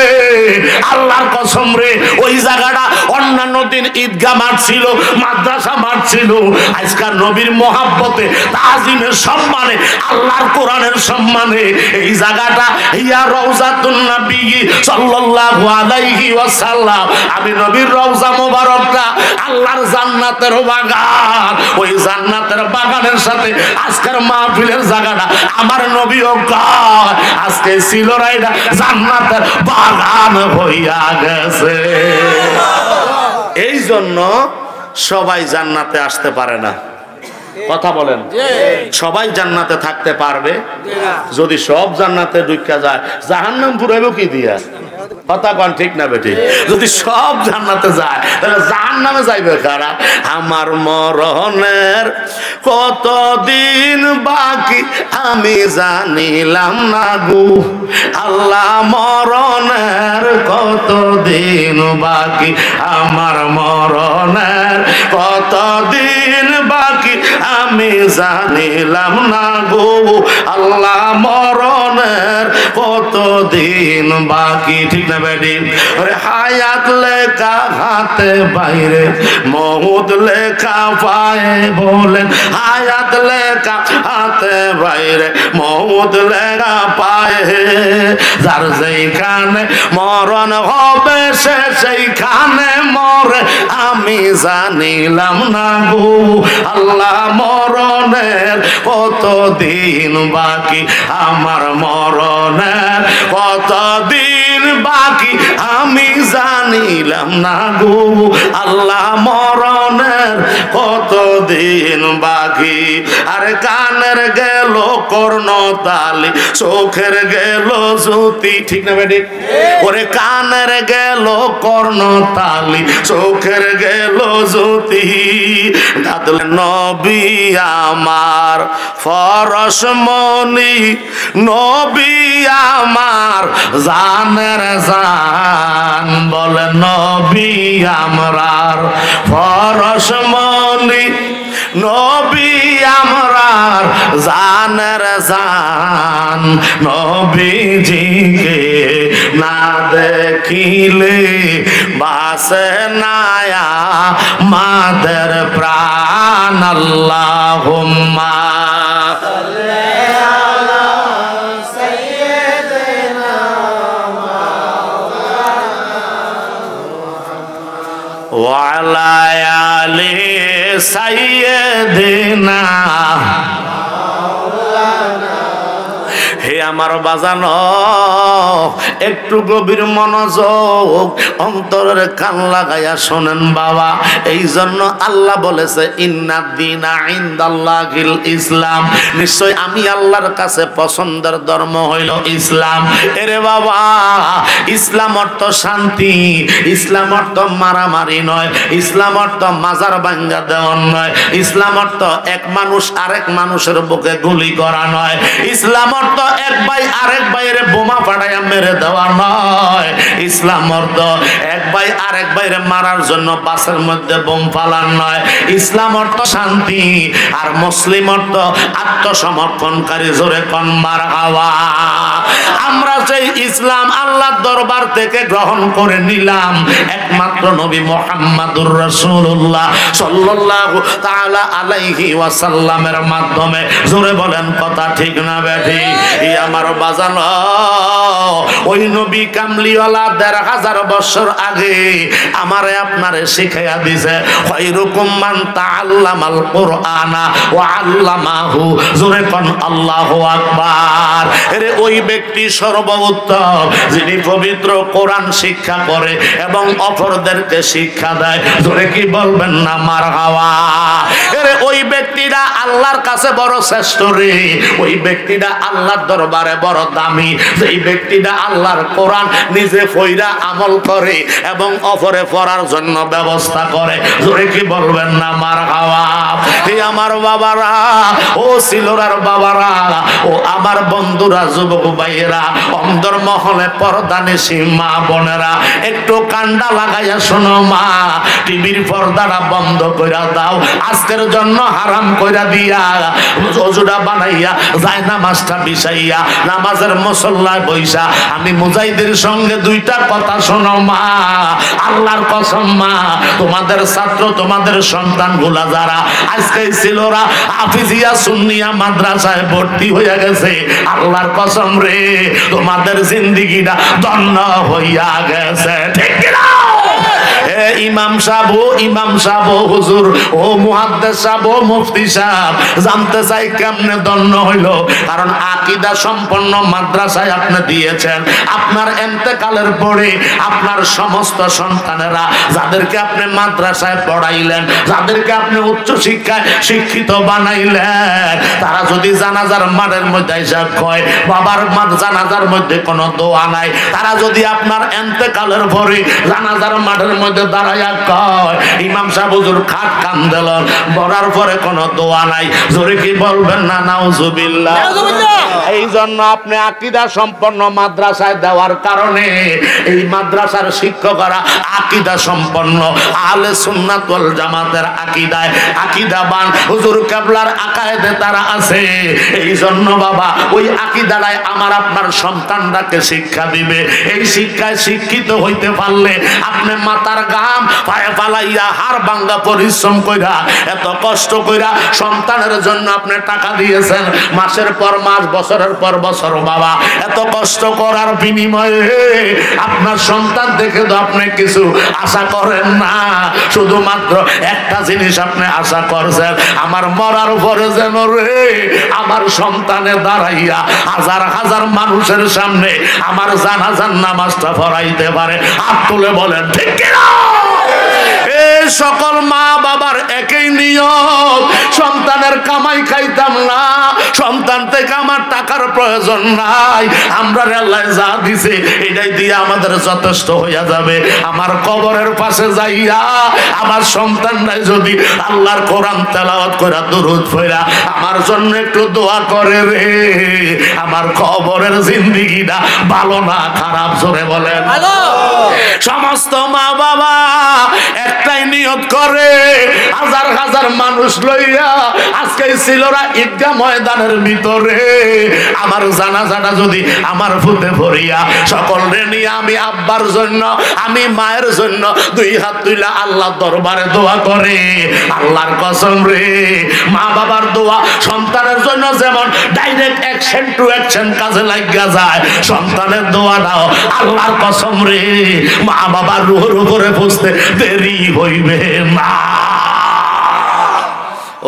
আল্লাহর কসম রে, ওই জায়গাটা অন্যান্য দিন ঈদগাহ মাঠ ছিল, মাদ্রাসা মাঠ ছিল। আজকাল নবীর মহাব্বতে, তাজিমের সম্মানে, আল্লাহর কোরআনের সম্মানে এই জায়গাটা ইয়া রাউজাতুন নবী সাল্লাল্লাহু আলাইহি ওয়াসাল্লাম। আমি নবীর রওজা মোবারকটা আল্লাহর জান্নাতের বাগান। ওই জান্নাতের বাগানের সাথে আজকের মাহফিলের জায়গাটা আমার নবীও কয় আজকে ছিল রাইডা জান্নাতের বাগান হইয়া গেছে। এই জন্য সবাই জান্নাতে আসতে পারে না। কথা বলেন, সবাই জান্নাতে থাকতে পারবে? যদি সব জান্নাতে ঢুকা যায়, জাহান্নাম পুরাইব কি দিয়া? কথা কন ঠিক না বেটি? যদি সব জান্নাতে যায় তাহলে জাহান্নামে যাইবে কারা? আমার মরণের কতদিন বাকি আমি জানিলাম না গো আল্লাহ, মরণের কতদিন বাকি, আমার মরণের কতদিন বাকি আমি জানিলাম না গো আল্লাহ মরণের কতদিন বাকি। ঠিক না বেডি? হায়াত লেখা হাতে বাইরে, মউত লেখা পায়ে বলেন। হায়াত লেখা হাতে বাইরে, মউত লেখা পায়ে। যার যেইখানে মরণ হবে সে সেইখানে মরে। আমি জানিলাম না গো আল্লাহ মরণের কতদিন বাকি। আমার মরণের কতদিন বাকি আমি জানিলাম না গো আল্লাহ মরণের কতদিন বাকি। আরে কানের গেল কর্ণতালি, চোখের গেল জ্যোতি। ঠিক না বেটি? ওরে কানের গেল কর্ণতালি, চোখের গেল জ্যোতি। নবী আমার ফরসমণি, নবী আমার জানের জান। বলে নবী আমরার ফরসমণি, নবী আমরার জানের জান। নবীজিকে না দেখিলে বাসে নায়া মাদের প্রাণ। আল্লাহুম্মা ওয়ালা আলি সাইয়্যিদিনা। হে আমার বাজানো, একটু গভীর মনোযোগ অন্তরের কান লাগাইয়া শোনেন বাবা। এই জন্য আল্লাহ বলেছে ইন্নাদ দীনা ইনদাল্লাহিল ইসলাম। নিশ্চয় আমি আল্লাহর কাছে পছন্দের ধর্ম হইল ইসলাম। এরে বাবা, ইসলাম অর্থ শান্তি, ইসলাম অর্থ মারামারি নয়, ইসলাম অর্থ মাজার ভাঙ্গা দেওয়ার নয়, ইসলাম অর্থ এক মানুষ আরেক মানুষের বুকে গুলি করা নয়, ইসলাম অর্থ এক ভাই আরেক ভাইয়ের বোমা ফাটাইয়া মেরে দেওয়া নয়, ইসলাম অর্থ এক ভাই আরেক ভাইয়ের মারার জন্য বাসের মধ্যে বোম ফালান নয়। ইসলাম অর্থ শান্তি, আর মুসলিম অর্থ আত্মসমর্পণকারী। জোরে কোন মারহাবা। আমরা সেই ইসলাম আল্লাহর দরবার থেকে গ্রহণ করে নিলাম একমাত্র নবী মুহাম্মদুর রাসূলুল্লাহ সাল্লাল্লাহু তাআলা আলাইহি ওয়াসাল্লামের মাধ্যমে। জোরে বলেন কথা ঠিক না বেঠি? এই আমার বাজানো, ওই নবী কামলিওয়ালা ১৫০০ বছর আগে আমারে আপনারে শিখাইয়া দিছে খায়রুকুম মান তাআল্লামাল কুরআনা ওয়া আল্লামাহু। জোরে কোন আল্লাহু আকবার। এরে ওই ব্যক্তি সর্বোত্তম যিনি পবিত্র কোরআন শিক্ষা করে এবং অপরদেরকে শিক্ষা দেয়। জোরে কি বলবেন না মারহাবা? এরে ওই ব্যক্তিটা আল্লাহর কাছে বড় শ্রেষ্ঠ রে। ওই ব্যক্তিটা আল্লাহর দরবারে বড় দামি। যেই ব্যক্তিটা আল্লাহর কোরআন নিজে পড়া আমল করে এবং অপরে পড়ার জন্য ব্যবস্থা করে। জোরে কি বলবেন না মারহাবা? এই আমার বাবারা, ও সিলোরার বাবারা, ও আমার বন্ধুরা, যুবক ভাইয়েরা, অন্দর মহলে পর্দানিশী মা বোনেরা, একটু কান্ডা লাগাইয়া শোনো মা। টিভির পর্দাটা বন্ধ কইরা দাও, আজকের জন্য হারাম কইরা দিয়া ওজুটা বানাইয়া যায় নামাজটা বিছাইয়া নামাজের মুসল্লায় বইসা আমি মুজাহিদের সঙ্গে দুইটা কথা শোনো মা। আল্লাহর কসম মা, তোমাদের ছাত্র তোমাদের সন্তানগুলা যারা আজকে ছিলরা হাফিজিয়া সুন্নিয়া মাদ্রাসায় ভর্তি হইয়া গেছে, আল্লাহর কসম রে তোমাদের জিন্দেগিটা ধন্য হইয়া গেছে। ঠিক না? ইমাম সাহেব, হুজুর, ও মুহাদ্দিস সাহেব, ও মুফতি সাহেব, জানতে চাই কেমনে ধন্য হইল? কারণ আকীদা সম্পন্ন মাদ্রাসায় আপনি দিয়েছেন। আপনার ইন্তেকালের পরে আপনার সমস্ত সন্তানেরা যাদেরকে আপনি মাদ্রাসায় পড়াইলেন, যাদেরকে আপনি উচ্চ শিক্ষায় শিক্ষিত বানাইলেন, তারা যদি জানাজার মাঠের মধ্যে হিসাব কয় বাবার জানাজার মধ্যে কোনো দোয়া নাই, তারা যদি আপনার ইন্তেকালের পরে জানাজার মাঠের মধ্যে দাঁড়াইয়া কয়, ইমাম সাহেব হুজুর খাট কান দিলেন, বলার পরে কোনো দোয়া নাই। জোরে কি বলবেন না নাউজুবিল্লাহ? এই জন্য আপনি আকীদা সম্পন্ন মাদ্রাসায় দেওয়ার কারণে এই মাদ্রাসার শিক্ষকরা আকীদা সম্পন্ন আহলে সুন্নাত ওয়াল জামাতের আকীদায় আকীদাবান হুজুর কেবলার আকায়েদে তারা আছে। এই জন্য বাবা ওই আকীদাটাই আমার আপনার সন্তানটাকে শিক্ষা দিবে। এই শিক্ষায় শিক্ষিত হইতে পারলে আপনি মাথার ঘাম পায়ে ফালাইয়া হাড় ভাঙা পরিশ্রম কইরা এত কষ্ট কইরা সন্তানের জন্য আপনি টাকা দিয়েছেন, মাসের পর মাস বছরের পর বছর বাবা এত কষ্ট করার বিনিময়ে আপনার সন্তান দেখে তো আপনি কিছু আশা করেন না। শুধুমাত্র একটা জিনিস আপনি আশা করছেন, আমার মরার পরে যেন রে আমার সন্তানে দাঁড়াইয়া হাজার হাজার মানুষের সামনে আমার জানাজার নামাজটা পড়াইতে পারে। হাত তুলে বলেন ঠিক কিনা? এই সকল মা বাবার একই নিয়ম, সন্তানের কামাই খাইতাম না, সন্তান থেকে আমার টাকার প্রয়োজন নাই, আমরা আল্লাহ যা দিছে এটাই দিয়ে আমাদের যথেষ্ট হইয়া যাবে। আমার কবরের পাশে যাইয়া আমার সন্তানরাই যদি আল্লাহর কোরআন তেলাওয়াত কইরা দুরূদ পড়া আমার জন্য একটু দোয়া করে রে, আমার কবরের জিন্দেগিটা ভালো না খারাপ জোরে বলেন ভালো। সমস্ত মা বাবা একটাই নিয়ত করে, হাজার হাজার মানুষ লইয়া আজকে ছিলরা ঈদগাহ ময়দানের ভিতরে আমার জানাজাটা যদি আমার ফুটে ভরিয়া সকলরে নিয়ে আমি আব্বার জন্য আমি মায়ের জন্য দুই হাত তুইলা আল্লাহ দরবারে দোয়া করে। আল্লাহর কসম রে, মা বাবার দোয়া সন্তানের জন্য যেমন ডাইরেক্ট অ্যাকশন টু অ্যাকশন কাজে লাগিয়া যায়, সন্তানের দোয়া দাও আল্লাহর কসম রে মা বাবার রুহের উপরে পৌঁছতে দেরি হইবে না।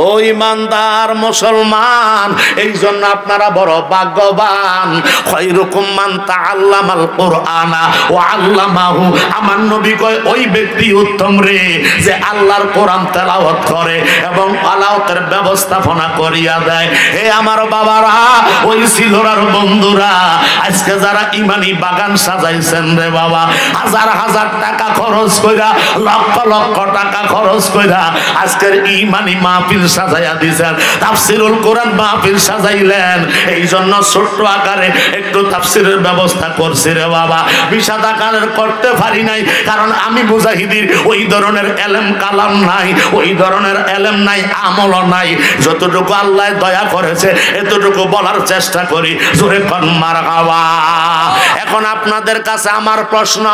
ও ইমানদার মুসলমান, এই জন্য আপনারা বড় ভাগ্যবান। খায়রুকুম মান তাআল্লামাল কুরআনা ওয়া আল্লামাহু। আমার নবী কয় ওই ব্যক্তি উত্তম রে যে আল্লাহর কোরআন তেলাওয়াত করে এবং আলাওয়াতের ব্যবস্থাপনা করিয়া দেয়। হে আমার বাবারা, ওই সিলরার বন্ধুরা, আজকে যারা ইমানি বাগান সাজাইছেন রে বাবা, হাজার হাজার টাকা খরচ কইরা লক্ষ লক্ষ টাকা খরচ কইরা আজকের ইমানি মাহফিল সাজাইয়া দিয়েছেন, তাফসিরুল কোরআন মাহফিল সাজাইলেন। এই জন্য ছোট্ট আকারে একটু তাফসিরের ব্যবস্থা করছি রে বাবা, বিশাল আকারের করতে পারি নাই, কারণ আমি মুজাহিদির ওই ধরনের এলেম কালাম নাই, ওই ধরনের এলেম নাই, আমলও নাই। যতটুকু আল্লাহ দয়া করেছে এতটুকু বলার চেষ্টা করি, জোরে কোন মারহাবা। এখন আপনাদের কাছে আমার প্রশ্ন,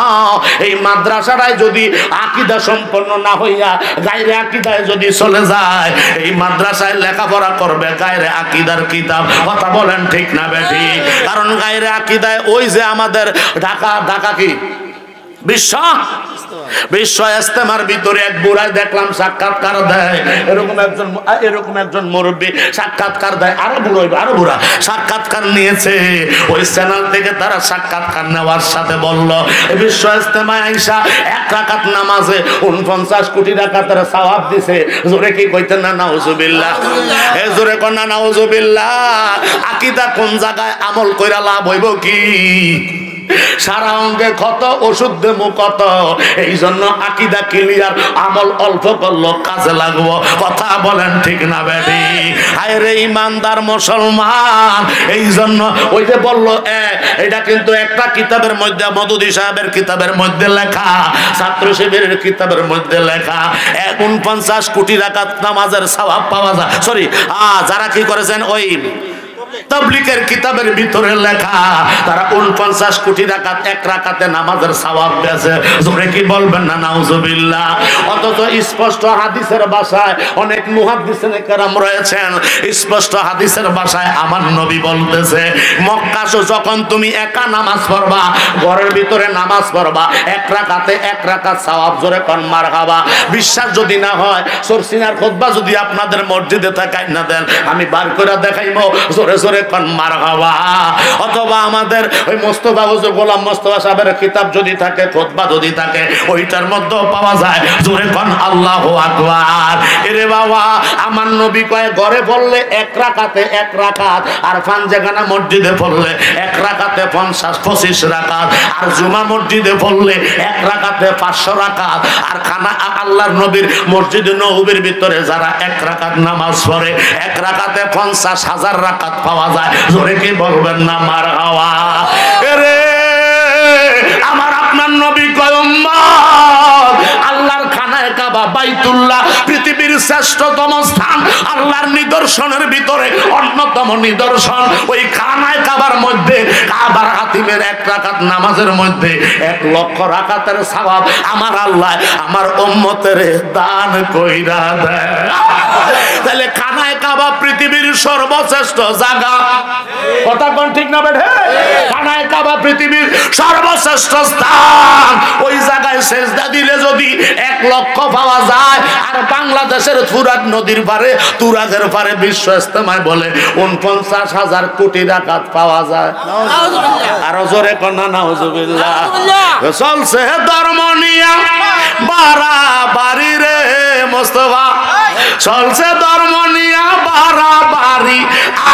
এই মাদ্রাসাটায় যদি আকীদা সম্পন্ন না হইয়া গায়রে আকীদায় যদি চলে যায়, এই মাদ্রাসায় লেখাপড়া করবে গায়রে আকীদার কিতাব, কথা বলেন ঠিক না বেঠি? কারণ গায়রে আকীদায় ওই যে আমাদের ঢাকা কি বিশ্ব ইজতেমার ভিতরে এক বুড়াই দেখলাম সাক্ষাৎকার দেয়, এরকম একজন মুরব্বী সাক্ষাৎকার দেয়, আরো বুড়া সাক্ষাৎকার নিয়েছে। ওই চ্যানেল থেকে তারা সাক্ষাৎকার নেওয়ার সাথে বলল বিশ্ব ইজতেমায় আইসা এক রাকাত নামাজে 49 কোটি টাকা তারা সওয়াব দিছে। জোরে কি কইতেন না নাউজুবিল্লাহ? এ জোরে কোন না নাউজুবিল্লাহ? আকীদা কোন জায়গায় আমল কইরা লাভ হইব কি? সারা অঙ্গে ক্ষত, ওষুধ দেবো কত। এই জন্য আকীদা ক্লিয়ার, আমল অল্প করলো কাজে লাগবো, কথা বলেন ঠিক না বেটি? আয় রে ইমানদার মুসলমান, এই জন্য ওই যে বললো এটা কিন্তু একটা কিতাবের মধ্যে, মদুদি সাহেবের কিতাবের মধ্যে লেখা, ছাত্র শিবিরের কিতাবের মধ্যে লেখা 49 কোটি রাকাত নামাজের সওয়াব পাওয়া যায়। সরি, যারা কি করেছেন ওই তাবলীগের কিতাবের ভিতরে লেখা, তারা 49 কোটি রাকাত এক রাকাতে নামাজের সওয়াব পেয়েছে। জোরে কি বলবেন না নাউজুবিল্লাহ? অথচ স্পষ্ট হাদিসের ভাষায় অনেক মুহাদ্দিসিনে কেরাম রয়েছেন, স্পষ্ট হাদিসের ভাষায় আমার নবী বলতেছে, মক্কা যখন তুমি একা নামাজ পড়বা, ঘরের ভিতরে নামাজ পড়বা, এক রাকাত সওয়াব। জোরে কোন মারহাবা। বিশ্বাস যদি না হয় সরসিনার খুতবা যদি আপনাদের মসজিদে থাকাই না দেন, আমি বার করে দেখাইবো। জোরে জোরে কোন মারহাবা। অথবা আমাদের ওই মোস্তফা হুজুর গোলাম মোস্তফা সাহেবের কিতাব যদি থাকে, খুতবা যদি থাকে, ওইটার মধ্যেও পাওয়া যায়। জোরে কোন আল্লাহু আকবার। এরে বাবা, আমার নবী কয় ঘরে পড়লে এক রাকাতে এক রাকাত, আর পাঞ্জাখানা মসজিদে পড়লে এক রাকাতে 50-25 রাকাত, আর জুমা মসজিদে পড়লে এক রাকাতে 500 রাকাত। আর খানা আল্লাহর নবীর মসজিদে নববীর ভিতরে যারা এক রাকাত নামাজ পড়ে, এক রাকাতে 50,000 রাকাত পাওয়া যায়। জোরে কি বলবেন না মারহাবা। এরে আমার আপনার নবী কয় উম্মত, আল্লাহর খানায়ে কাবা বাইতুল্লাহ পৃথিবীর শ্রেষ্ঠতম স্থান। আল্লাহর নিদর্শনের ভিতরে অন্যতম নিদর্শন ওই খানায়ে কাবার মধ্যে কাবার হাতিমের এক রাকাত নামাজের মধ্যে 1 লক্ষ রাকাতের সওয়াব আমার আল্লাহ আমার উম্মতের দান কইরা দেয়। তাহলে খানায়ে কাবা পৃথিবীর সর্বশ্রেষ্ঠ জায়গা। কথা কোন ঠিক না বেঠে? খানায়ে কাবা পৃথিবীর সর্বশ্রেষ্ঠ স্থান। ওই জায়গায় সেজদা দিলে যদি 1 লক্ষ পাওয়া যায়, আর বাংলাদেশের ফুরাত নদীর পারে, তুরাগের পারে বিশ্ব ইস্তেমায় বলে 49,000 কোটি রাকাত পাওয়া যায়। আরো জোরে কন্যা নাউজুবিল্লাহ। চলছে ধর্ম নিয়া বাড়াবাড়ি রে মোস্তফা, চলছে ধর্ম নিয়া বাড়াবাড়ি,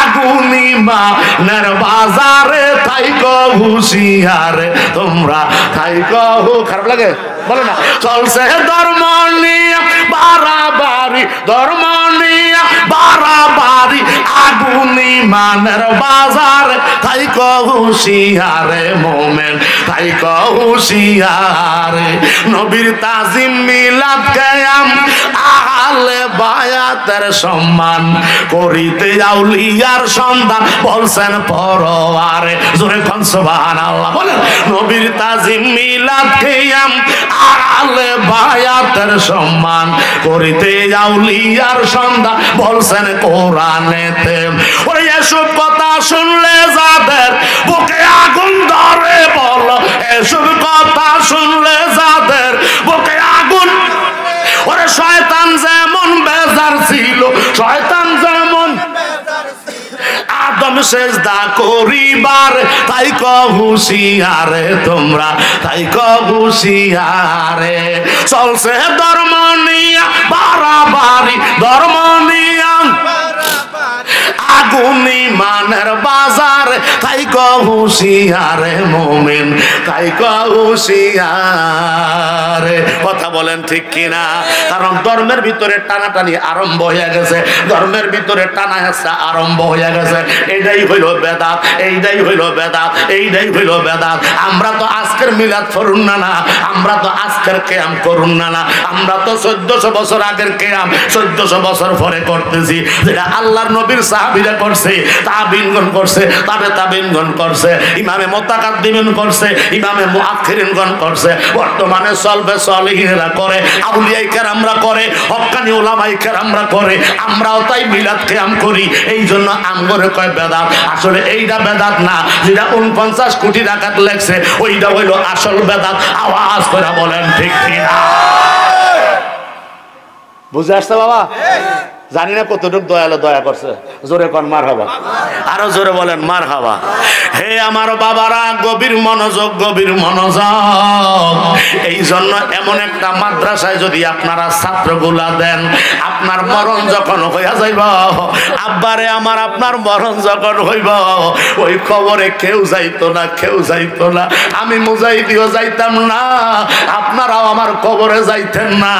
আগুনি মানের বাজারে থাইকো হুঁশিয়ারে তোমরা, থাইকো। খারাপ লাগে বলে না? চলছে ধর্ম নিয়া বাড়াবাড়ি, ধর্ম নিয়া বাড়াবাড়ি, আগুনি মানের বাজারে থাইকো হুঁশিয়ারে মোমেন, থাইকো হুঁশিয়ারে। নবীর তাজিম মিলাদ কিয়াম আহলে বায়াতের সম্মান করিতে আউলিয়ার সন্ধান বলছেন পরওয়ারে। জোরে কোন সুবহানাল্লাহ বলেন। নবীর তাজিম মিলাদ কিয়াম আহলে বায়াতের সম্মান করিতে আউলিয়ার সন্ধান বলছেন কোরআনেতে। ওই এসব কথা শুনলে যাদের বুকে আগুন ধরে, বলো এসব কথা শুনলে যাদের বুকে আগুন। ওরে শয়তান যেমন বেজার ছিল, শয়তান যেমন আদম সেজদা করিবার, তাই হুঁশিয়ারে তোমরা, তাই হুঁশিয়ারে। চলছে ধর্ম নিয়া বাড়াবাড়ি, ধর্ম নিয়া আগুনি মানের বাজার, তাই হুঁশিয়ারে মোমেন, তাই হুঁশিয়ারে। কথা বলেন ঠিক কিনা? কারণ ধর্মের ভিতরে টানাটানি আরম্ভ হয়ে গেছে, ধর্মের ভিতরে টানা হেঁচড়া আরম্ভ হয়ে গেছে। এইটাই হইল বেদাত, এইটাই হইল বেদাত, এইটাই হইল বেদাত। আমরা তো আজকের মিলাদ করুন না, না আমরা তো আজকের কিয়াম করুন না, না আমরা তো 1400 বছর আগের কিয়াম 1400 বছর পরে করতেছি, যেটা আল্লাহর নবীর সাহাবীরা করছে, তাবিঈনগণ করছে, তাবিঈনগণ করছে, ইমামে মুতাকাদ্দিমিন করছে, ইমামে মুআখিরিনগণ করছে, বর্তমানে সলবে সলিহিনরা করে, আউলিয়ায়ে কেরামরা করে, হক্কানি উলামায়ে কেরামরা করে। আমরাও তাই মিলাদ কিয়াম করি। এই জন্য আমগরে কয় বেদাত। আসলে এইটা বেদাত না, যেটা 49 কোটি রাকাত লেখছে ওইটা হইল আসল বেদাত। আওয়াজ করে বলেন ঠিক কিনা? বুঝে আসছে বাবা? জানি না কতটুকু দয়ালে দয়া করছে। জোরে কোন মারহাবা। আরো জোরে বলেন মারহাবা। হে আমার বাবারা, গভীর মনোযোগ, গভীর মনোযোগ। এই জন্য এমন একটা মাদ্রাসায় যদি আপনারা ছাত্রগুলা দেন, আপনার মরণ যখন হইয়া যাইব, আব্বারে আমার আপনার মরণ যখন হইব, ওই কবরে কেউ যাইতো না, কেউ যাইতো না। আমি মুজাহিদিও যাইতাম না, আপনারাও আমার কবরে যাইতেন না,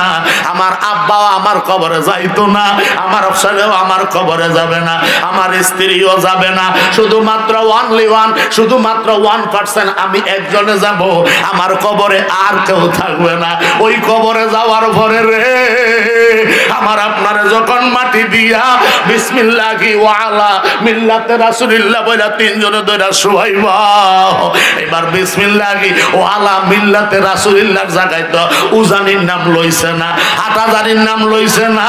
আমার আব্বাও আমার কবরে যাইতো না, আমার ছেলেও আমার কবরে যাবে না, আমার স্ত্রীও যাবে না। শুধুমাত্র অনলি ওয়ান, শুধুমাত্র 1% আমি একজনে যাব, আমার কবরে আর কেউ থাকবে না। ওই কবরে যাওয়ার পরে রে আমার আপনারে যখন মাটি দিয়া বিসমিল্লাহি ওয়া আলা মিল্লাতে রাসূলিল্লাহ বইলা 3 জনে ধরে শুয়াইবা, এবার বিসমিল্লাহি ওয়া আলা মিল্লাতে রাসূলিল্লাহর জায়গায় তো উজানির নাম লইছে না, হাটাজারির নাম লইছে না,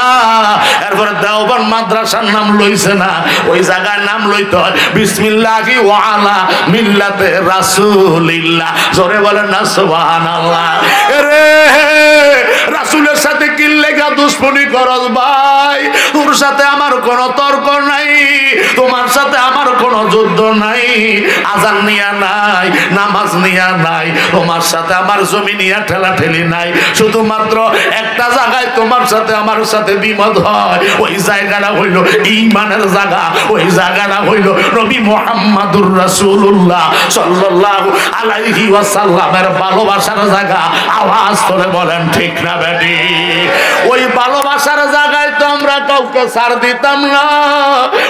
এরপরে দেওবন্দ মাদ্রাসার নাম লইছে না, ওই জায়গার নাম লইতে হয় বিসমিল্লাহি ওয়া আলা মিল্লাতে রাসূলিল্লাহ। জোরে বলেন না সুবহানাল্লাহ। রে রাসূলের সাথে কি লেগা দুশ্মনী করস ভাই? তোর সাথে আমার কোনো তর্ক নাই, তোমার সাথে আমার কোনো যুদ্ধ নাই, আজান নিয়া নাই, নামাজ নিয়া নাই, তোমার সাথে আমার জমি নিয়া ঠেলাঠেলি নাই। শুধুমাত্র একটা জায়গায় তোমার সাথে আমার সাথে দ্বিমত হয়, ওই জায়গাটা হইল ঈমানের জায়গা, ওই জায়গাটা হইল নবী মুহাম্মদুর রাসূলুল্লাহ সাল্লাল্লাহু আলাইহি ওয়াসাল্লামের ভালোবাসার জায়গা। আওয়াজ করে বলেন ঠিক না বেটি? ওই ভালোবাসার জায়গায় তো আমরা কাউকে ছাড় দিতাম না,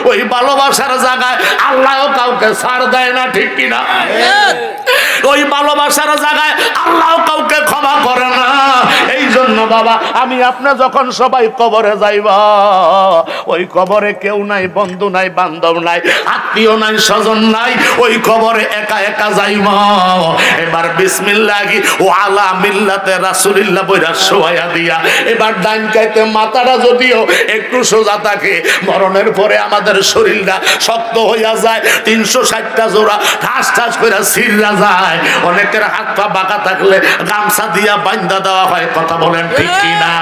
ওই ভালোবাসার জায়গায় আল্লাহও কাউকে ছাড় দেয় না, ঠিক কিনা? ওই ভালোবাসার জায়গায় আল্লাহ কাউকে ক্ষমা করে না। এই জন্য বাবা আমি আপনি যখন সবাই কবরে যাইবা, ওই কবরে কেউ নাই, বন্ধু নাই, বান্ধব নাই, আত্মীয় নাই, স্বজন নাই, ওই কবরে একা একা যাইবা। এবার বিসমিল্লাহি ওয়া আলা মিল্লাতে রাসূলিল্লাহ বইরা শোয়া দিয়া এবার ডান কাইতে মাথাটা যদিও একটু সোজা থাকে, মরণের পরে আমাদের শরীরটা শক্ত হইয়া যায়, 360টা জোড়া ঠাস ঠাস করে ছিঁড়া যায়। অনেকের হাত পা বাঁকা থাকলে গামছা দিয়া বান্ধা দেওয়া হয়, কথা বলেন ঠিক কিনা?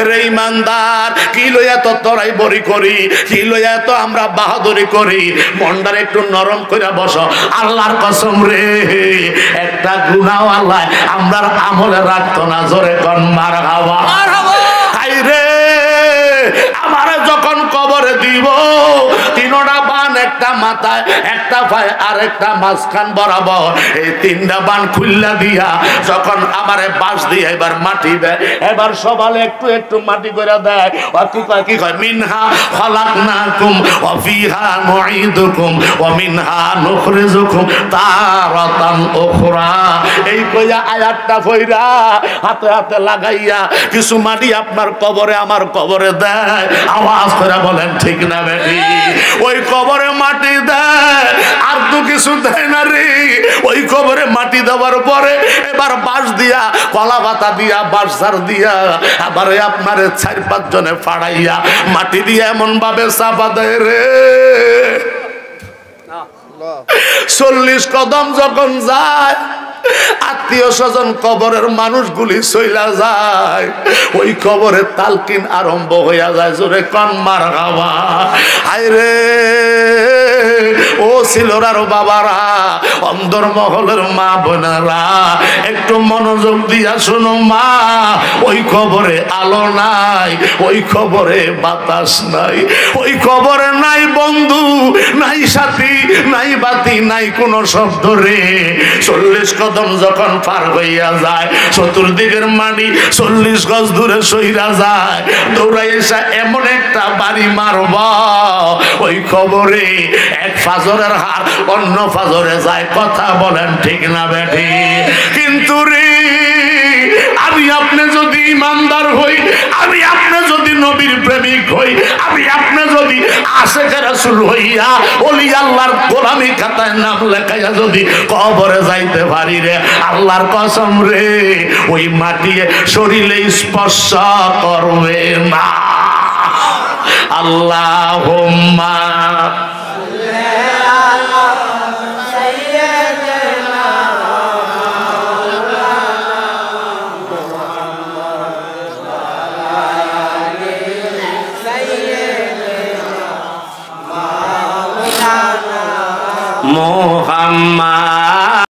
রে ইমানদার, কি লইয়া তো তরাই বড়ি করি, কি লইয়া তো আমরা বাহাদুরি করি? মনটার একটু নরম করে বসো। আল্লাহর কসম রে, একটা গুনাহ আল্লাহ আমরার আমলে রাখতো না। জোরে কোন মারহাবা। হাই রে, আমারে যখন কবরে দিব, তিনটা বান, একটা মাথায়, একটা পায়ে, আর একটা মাঝখান বরাবর, এই তিনটা বান খুললা দিয়া যখন আমারে বাঁশ দিয়ে এবার মাটি দেয়, এবার সবালে একটু একটু মাটি করে দেয়। কি কয়? মিনহা খালাকনাকুম ওয়া ফিহা নুঈদুকুম ওয়া মিনহা নুখরিজুকুম তারাতান উখরা। এই কইয়া আয়াতটা পড়া হাতে হাতে লাগাইয়া কিছু মাটি আপনার কবরে আমার কবরে দেয়। আওয়াজ করে বলেন ঠিক না বেটি? ওই কবরে মাটি দেয়, আর তো কিছু দেয় না রে। ওই কবরে মাটি দেওয়ার পরে এবার বাঁশ দিয়া, কলা পাতা দিয়া, বাঁশ ঝাড় দিয়া আবার আপনার 4-5 জনে ফাড়াইয়া মাটি দিয়া এমন ভাবে চাপা দেয় রে, 40 কদম যখন যায়, আত্মীয় স্বজন কবরের মানুষগুলি চইলা যায়, ওই কবরের তালকিন আরম্ভ হইয়া যায়। জোরে কোন মারহাবা। হায় রে, ও ছিলরার বাবারা, অন্দরমহলের মা বোনেরা, একটু মনোযোগ দিয়া শোনো মা। ওই কবরে আলো নাই, ওই কবরে বাতাস নাই, ওই কবরে নাই বন্ধু, নাই সাথী, নাই বাতি, নাই কোনো শব্দ রে। 40 কদম যখন পার হইয়া যায়, চতুর্দিকের মাটি 40 গজ দূরে সইরা যায়, দৌড়াই এসে এমন একটা বাড়ি মারব, ওই কবরে এক ফাজরের হার অন্য ফাজরে যায়। কথা বলেন ঠিক না বেঠি? কিন্তু রে, আমি আপনি যদি ইমানদার হই, আমি আপনি যদি নবীর প্রেমিক হই, আমি আপনি যদি আশিকে রাসূল হইয়া ওলি আল্লাহর গোলামি খাতায় নাম লেখাইয়া যদি কবরে যাইতে পারি রে, আল্লাহর কসম রে, ওই মাটি শরীরে স্পর্শ করবে না। আল্লাহুম্মা মুহাম্মদ।